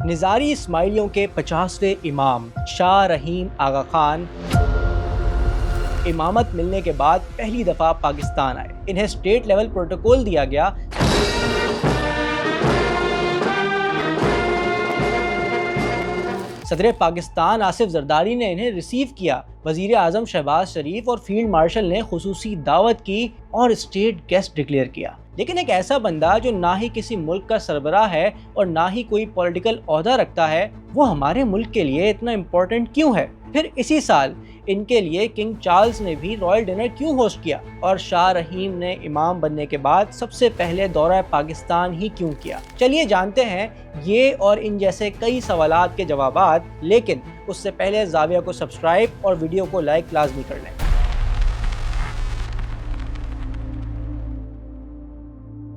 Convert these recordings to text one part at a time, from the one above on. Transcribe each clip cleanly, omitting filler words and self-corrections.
نظاری اسماعیلیوں کے 50ویں امام شاہ رحیم آغا خان امامت ملنے کے بعد پہلی دفعہ پاکستان آئے۔ انہیں اسٹیٹ لیول پروٹوکول دیا گیا۔ صدر پاکستان آصف زرداری نے انہیں ریسیو کیا۔ وزیر اعظم شہباز شریف اور فیلڈ مارشل نے خصوصی دعوت کی اور اسٹیٹ گیسٹ ڈکلیئر کیا۔ لیکن ایک ایسا بندہ جو نہ ہی کسی ملک کا سربراہ ہے اور نہ ہی کوئی پولیٹیکل عہدہ رکھتا ہے، وہ ہمارے ملک کے لیے اتنا امپورٹنٹ کیوں ہے؟ پھر اسی سال ان کے لیے کنگ چارلز نے بھی رائل ڈنر کیوں ہوسٹ کیا؟ اور شاہ رحیم نے امام بننے کے بعد سب سے پہلے دورہ پاکستان ہی کیوں کیا؟ چلیے جانتے ہیں یہ اور ان جیسے کئی سوالات کے جوابات، لیکن اس سے پہلے زاویہ کو سبسکرائب اور ویڈیو کو لائک لازمی کر لیں۔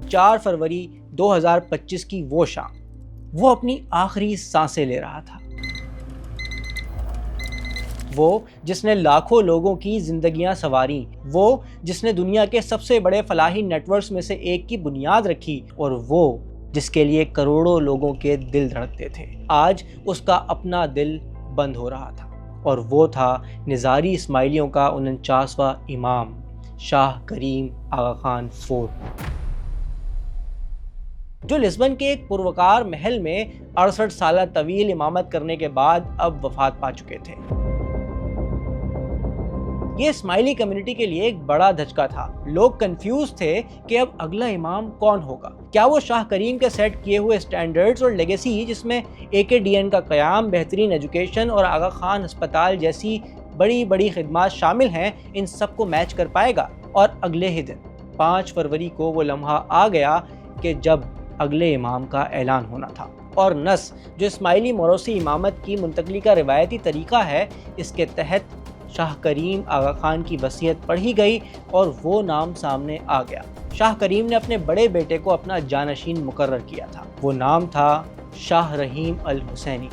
4 فروری 2025 کی وہ شام، وہ اپنی آخری سانسیں لے رہا تھا۔ وہ جس نے لاکھوں لوگوں کی زندگیاں سنواریں، وہ جس نے دنیا کے سب سے بڑے فلاحی نیٹ ورکس میں سے ایک کی بنیاد رکھی، اور وہ جس کے لیے کروڑوں لوگوں کے دل دھڑکتے تھے، آج اس کا اپنا دل بند ہو رہا تھا، اور وہ تھا نظاری اسماعیلیوں کا 49واں امام شاہ کریم آغا خان IV، جو لسبن کے ایک پروکار محل میں 68 سالہ طویل امامت کرنے کے بعد اب وفات پا چکے تھے۔ یہ اسماعیلی کمیونٹی کے لیے ایک بڑا دھچکا تھا۔ لوگ کنفیوز تھے کہ اب اگلا امام کون ہوگا۔ کیا وہ شاہ کریم کے سیٹ کیے ہوئے سٹینڈرڈز اور لیگیسی، جس میں AKDN کا قیام، بہترین ایجوکیشن اور آغا خان ہسپتال جیسی بڑی بڑی خدمات شامل ہیں، ان سب کو میچ کر پائے گا؟ اور اگلے ہی دن 5 فروری کو وہ لمحہ آ گیا کہ جب اگلے امام کا اعلان ہونا تھا، اور نس جو اسماعیلی موروثی امامت کی منتقلی کا روایتی طریقہ ہے، اس کے تحت شاہ کریم آغا خان کی وصیت پڑھی گئی اور وہ نام سامنے آ گیا۔ شاہ کریم نے اپنے بڑے بیٹے کو اپنا جانشین مقرر کیا تھا۔ وہ نام تھا شاہ رحیم الحسینی۔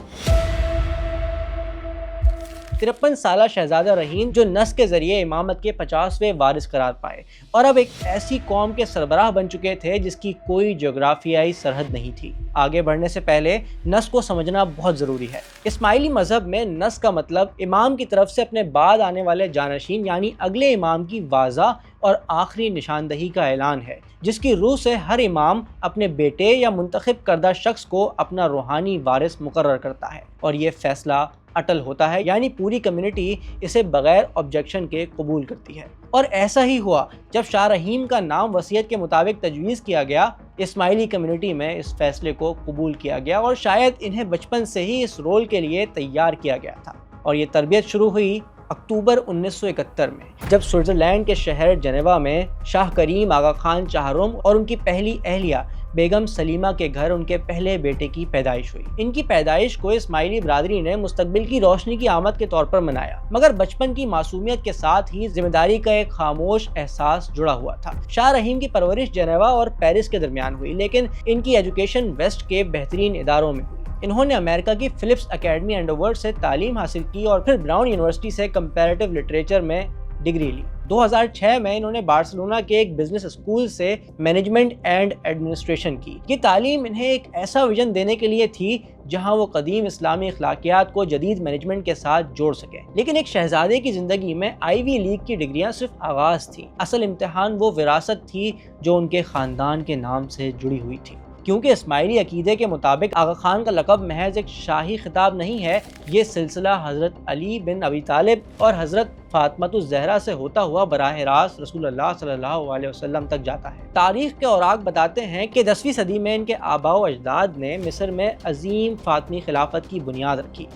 53 سالہ شہزادہ رحیم جو نس کے ذریعے امامت کے 50ویں وارث قرار پائے، اور اب ایک ایسی قوم کے سربراہ بن چکے تھے جس کی کوئی جغرافیائی سرحد نہیں تھی۔ آگے بڑھنے سے پہلے نس کو سمجھنا بہت ضروری ہے۔ اسماعیلی مذہب میں نس کا مطلب امام کی طرف سے اپنے بعد آنے والے جانشین یعنی اگلے امام کی واضح اور آخری نشاندہی کا اعلان ہے، جس کی روح سے ہر امام اپنے بیٹے یا منتخب کردہ شخص کو اپنا روحانی وارث مقرر کرتا ہے، اور یہ فیصلہ اٹل ہوتا ہے، یعنی پوری کمیونٹی اسے بغیر آبجیکشن کے قبول کرتی ہے۔ اور ایسا ہی ہوا جب شاہ رحیم کا نام وصیت کے مطابق تجویز کیا گیا۔ اسماعیلی کمیونٹی میں اس فیصلے کو قبول کیا گیا، اور شاید انہیں بچپن سے ہی اس رول کے لیے تیار کیا گیا تھا، اور یہ تربیت شروع ہوئی اکتوبر 1971 میں، جب سوئٹزرلینڈ کے شہر جنیوا میں شاہ کریم آغا خان چہارم اور ان کی پہلی اہلیہ بیگم سلیمہ کے گھر ان کے پہلے بیٹے کی پیدائش ہوئی۔ ان کی پیدائش کو اسماعیلی برادری نے مستقبل کی روشنی کی آمد کے طور پر منایا، مگر بچپن کی معصومیت کے ساتھ ہی ذمہ داری کا ایک خاموش احساس جڑا ہوا تھا۔ شاہ رحیم کی پرورش جنیوا اور پیرس کے درمیان ہوئی، لیکن ان کی ایجوکیشن ویسٹ کے بہترین اداروں میں ہوئی۔ انہوں نے امریکہ کی فلپس اکیڈمی انڈرورلڈ سے تعلیم حاصل کی اور پھر براؤن یونیورسٹی سے کمپیریٹو لٹریچر میں ڈگری لی۔ 2006 میں انہوں نے بارسلونا کے ایک بزنس اسکول سے مینجمنٹ اینڈ ایڈمنسٹریشن کی۔ یہ تعلیم انہیں ایک ایسا ویژن دینے کے لیے تھی جہاں وہ قدیم اسلامی اخلاقیات کو جدید مینجمنٹ کے ساتھ جوڑ سکیں۔ لیکن ایک شہزادے کی زندگی میں آئیوی لیگ کی ڈگریاں صرف آغاز تھیں۔ اصل امتحان وہ وراثت تھی جو ان کے خاندان کے نام سے جڑی ہوئی تھی، کیونکہ اسماعیلی عقیدے کے مطابق آغا خان کا لقب محض ایک شاہی خطاب نہیں ہے، یہ سلسلہ حضرت علی بن ابی طالب اور حضرت فاطمہ الزہرا سے ہوتا ہوا براہ راست رسول اللہ صلی اللہ علیہ وسلم تک جاتا ہے۔ تاریخ کے اوراق بتاتے ہیں کہ 10ویں صدی میں ان کے آباء و اجداد نے مصر میں عظیم فاطمی خلافت کی بنیاد رکھی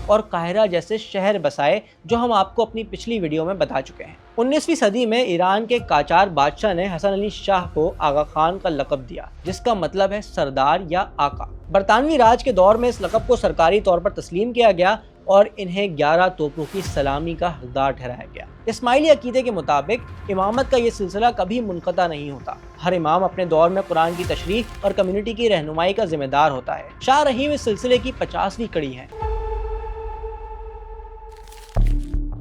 اور قاہرہ جیسے شہر بسائے، جو ہم آپ کو اپنی پچھلی ویڈیو میں بتا چکے ہیں۔ 19ویں صدی میں ایران کے قاجار بادشاہ نے حسن علی شاہ کو آغا خان کا لقب دیا، جس کا مطلب ہے سردار یا آقا۔ برطانوی راج کے دور میں اس لقب کو سرکاری طور پر تسلیم کیا گیا اور انہیں 11 توپوں کی سلامی کا حقدار ٹھہرایا گیا۔ اسماعیلی عقیدے کے مطابق امامت کا یہ سلسلہ کبھی منقطع نہیں ہوتا۔ ہر امام اپنے دور میں قرآن کی تشریح اور کمیونٹی کی رہنمائی کا ذمہ دار ہوتا ہے۔ شاہ رحیم اس سلسلے کی 50ویں کڑی ہیں۔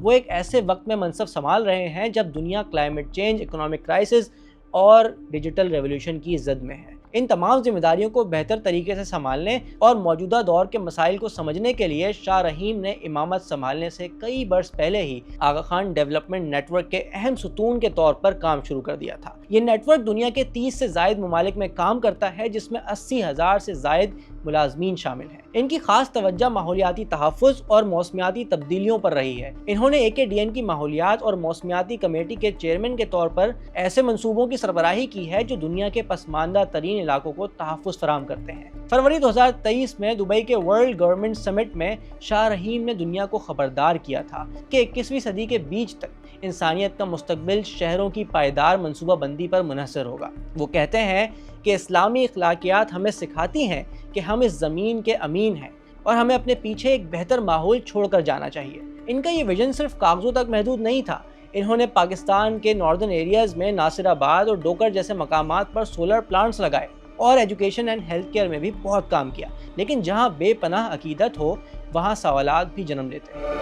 وہ ایک ایسے وقت میں منصب سنبھال رہے ہیں جب دنیا کلائمیٹ چینج، اکنامک کرائسس اور ڈیجیٹل ریولوشن کی زد میں ہے۔ इन तमाम जिम्मेदारियों को बेहतर तरीके से संभालने और मौजूदा दौर के मसाइल को समझने के लिए शाह रहीम ने इमामत संभालने से कई बरस पहले ही आगा खान डेवलपमेंट नेटवर्क के अहम सुतून के तौर पर काम शुरू कर दिया था। ये नेटवर्क दुनिया के 30 से ज़ायद ममालिक में काम करता है, जिसमें 80,000 से ज़ायद मुलाजमीन शामिल हैं। इनकी खास तवज्जो माहौलियाती तहफ़्फ़ुज़ और मौसमियाती तब्दीलियों पर रही है। इन्होंने AKDN की माहौलियात और मौसमियाती कमेटी के चेयरमैन के तौर पर ऐसे मंसूबों की सरबराही की है जो दुनिया के पसमानदा तरीन इलाकों को तहफ़्फ़ुज़ फराहम करते हैं। फरवरी 2023 में दुबई के वर्ल्ड गवर्नमेंट समिट में शाह रहीम ने दुनिया को खबरदार किया था कि 21वीं सदी के बीच तक इंसानियत का मुस्तकबिल शहरों की पायदार मनसूबा बंदी पर मुनहसर होगा। वो कहते हैं कि इस्लामी अखलाकियात हमें सिखाती हैं कि हम इस ज़मीन के अमीन हैं और हमें अपने पीछे एक बेहतर माहौल छोड़कर जाना चाहिए। इनका ये विजन सिर्फ कागज़ों तक महदूद नहीं था। इन्होंने पाकिस्तान के नॉर्दर्न एरियाज़ में नासिराबाद और डोकर जैसे मकामात पर सोलर प्लांट्स लगाए और एजुकेशन एंड हेल्थ केयर में भी बहुत काम किया। लेकिन जहाँ बेपनाह अकीदत हो वहाँ सवालात भी जन्म लेते हैं।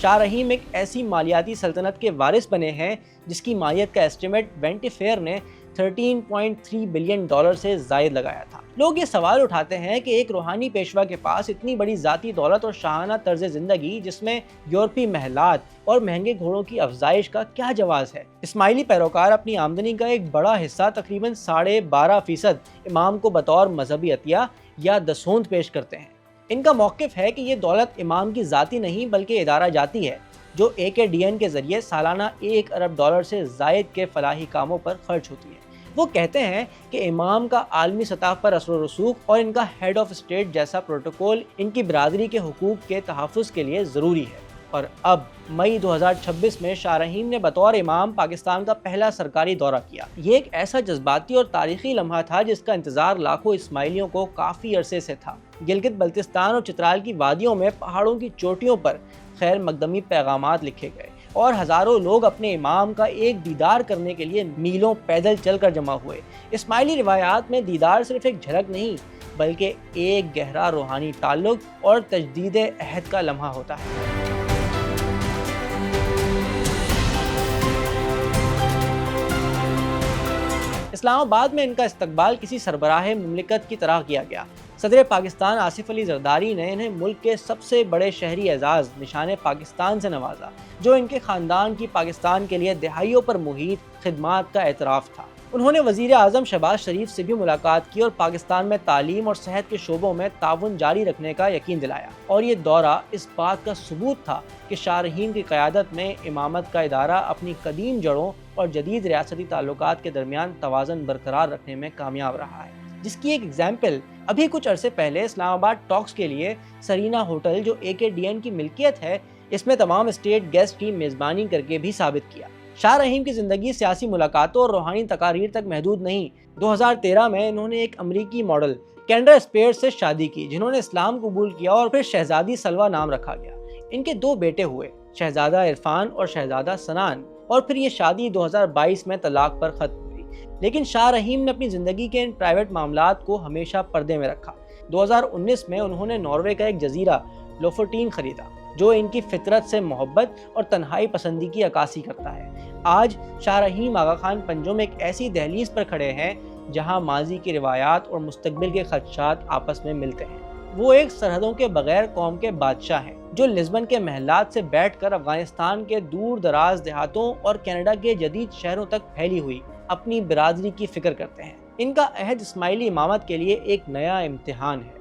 शाह रहीम एक ऐसी मालियाती सल्तनत के वारिस बने हैं जिसकी मालियत का एस्टिमेट वेंटी फेयर ने $13.3 बिलियन से जायद लगाया था। लोग ये सवाल उठाते हैं कि एक रूहानी पेशवा के पास इतनी बड़ी ज़ाती दौलत और शाहाना तर्ज ज़िंदगी, जिसमें यूरोपीय महलात और महंगे घोड़ों की अफजाइश, का क्या जवाज़ है। इस्माइली पैरोकार अपनी आमदनी का एक बड़ा हिस्सा, तकरीबन 12.5% इमाम को बतौर मजहबी अतिया या दसोंद पेश करते हैं। इनका मौक़िफ़ है कि ये दौलत इमाम की ज़ाती नहीं बल्कि इदारा जाती है, जो AKDN के ज़रिए सालाना $1 अरब से ज़ायद के फलाही कामों पर खर्च होती है। वो कहते हैं कि इमाम का आलमी सतह पर असर व रसूख और इनका हेड ऑफ स्टेट जैसा प्रोटोकॉल इनकी बरादरी के हुकूक के तहफ़्फ़ुज़ के लिए ज़रूरी है। और अब मई 2026 में शाह रहीम ने बतौर इमाम पाकिस्तान का पहला सरकारी दौरा किया। ये एक ऐसा जज्बाती और तारीखी लम्हा था जिसका इंतज़ार लाखों इस्माइलियों को काफ़ी अरसे से था। गिलगित बल्तिस्तान और चित्राल की वादियों में पहाड़ों की चोटियों पर खैर मकदमी पैगामात लिखे गए और हज़ारों लोग अपने इमाम का एक दीदार करने के लिए मीलों पैदल चलकर जमा हुए। इस्माइली रिवायात में दीदार सिर्फ एक झलक नहीं बल्कि एक गहरा रूहानी ताल्लुक और तजदीद अहद का लम्हा होता है। इस्लामाबाद में इनका इस्तकबाल किसी सरबराह मुमलिकत की तरह किया गया। सदर पाकिस्तान आसिफ अली जरदारी ने इन्हें मुल्क के सबसे बड़े शहरी एजाज़ निशान पाकिस्तान से नवाजा, जो इनके ख़ानदान की पाकिस्तान के लिए दहाइयों पर मुहित खिदमात का एतराफ़ था। उन्होंने वज़ीर आज़म शहबाज शरीफ से भी मुलाकात की और पाकिस्तान में तालीम और सेहत के शोबों में ताउन जारी रखने का यकीन दिलाया। और ये दौरा इस बात का सबूत था कि शाह रहीम की क़यादत में इमामत का इदारा अपनी कदीम जड़ों और जदीद रियासती ताल्लुकात के दरमियान तवाज़न बरकरार रखने में कामयाब रहा है, जिसकी एक एग्जाम्पल अभी कुछ अरसे पहले इस्लामाबाद टॉक्स के लिए सरीना होटल, जो AKDN की मिल्कियत है, इसमें तमाम स्टेट गेस्ट की मेज़बानी करके भी साबित किया। शाह रहीम की ज़िंदगी सियासी मुलाकातों और रूहानी तकारीर तक महदूद नहीं। 2013 में इन्होंने एक अमरीकी मॉडल कैंड्रा स्पेयर्स से शादी की, जिन्होंने इस्लाम कबूल किया और फिर शहजादी सलवा नाम रखा गया। इनके 2 बेटे हुए, शहजादा इरफान और शहजादा सनान, और फिर ये शादी 2022 में तलाक पर ख़त्म हुई। लेकिन शाह रहीम ने अपनी ज़िंदगी के इन प्राइवेट मामलात को हमेशा पर्दे में रखा। 2019 में उन्होंने नॉर्वे का एक जजीरा लोफोटीन खरीदा, जो इनकी फितरत से मोहब्बत और तन्हाई पसंदी की अक्कासी करता है। आज शाह रहीम आगा खान पंजों में एक ऐसी दहलीज पर खड़े हैं जहां माजी की रिवायात और मुस्तकबिल के खदशात आपस में मिलते हैं। वो एक सरहदों के बगैर कौम के बादशाह हैं, जो लिस्बन के महलात से बैठकर अफगानिस्तान के दूर दराज देहातों और कनाडा के जदीद शहरों तक फैली हुई अपनी बिरादरी की फिक्र करते हैं। इनका अहद इस्माइली इमामत के लिए एक नया इम्तिहान है,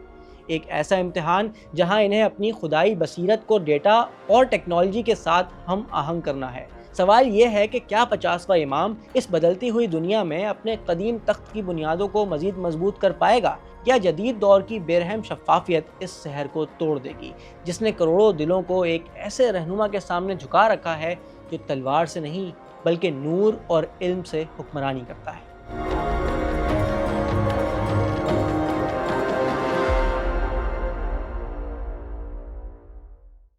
एक ऐसा इम्तिहान जहां इन्हें अपनी खुदाई बसीरत को डेटा और टेक्नोलॉजी के साथ हम आहंग करना है। सवाल ये है कि क्या 50वां इमाम इस बदलती हुई दुनिया में अपने कदीम तख्त की बुनियादों को मज़ीद मजबूत कर पाएगा, या जदीद दौर की बेरहम शफाफियत इस शहर को तोड़ देगी, जिसने करोड़ों दिलों को एक ऐसे रहनुमा के सामने झुका रखा है जो तलवार से नहीं बल्कि नूर और इल्म से हुक्मरानी करता है।